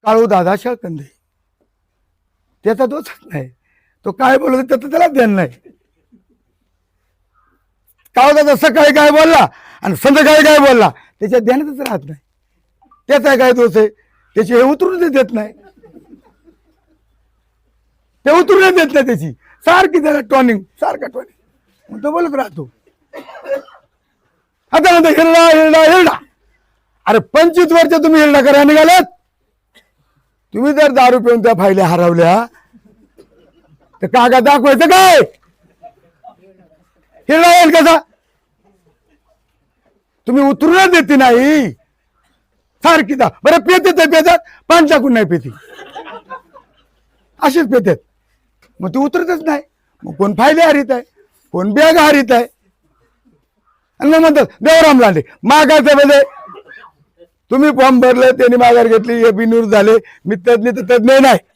काळू दादा शाळकंदे, त्याचा दोषच नाही. तो काय बोलतो त्याचं त्याला ध्यान नाही. काळू दादा सकाळी काय बोलला आणि संध्याकाळी काय बोलला त्याच्या ध्यानातच राहत नाही. त्याचा काय दोष आहे? त्याची हे उतरून देत नाही, ते उतरून देत नाही त्याची. सारखी त्याला टॉनिंग, सारखा टॉनिंग, तो बोलत राहतो. आता म्हणतो हिरडा हिरडा हिरडा. अरे 25 वर्ष तुम्ही हिरडा करायला निघालात. तुम्ही जर दारू पिऊन त्या फायल्या हरवल्या तर कागद दाखवायचं काय? हिरडा येईल कसा? तुम्ही उतरूनच देते नाही. सारखी दा बरं पेते तर पेतात, पान टाकून नाही पेती, असेच पेतात. मग ती उतरतच नाही. मग कोण फायदे हरीत आहे, कोण बॅग हरीत आहे. आणि मग म्हणतात देवराम लांडे मागायचं म्हणजे तुम्ही फॉर्म भरले, त्यांनी माघार घेतली, हे बिनूर झाले. मी तज्ञ तर तज्ञ नाही.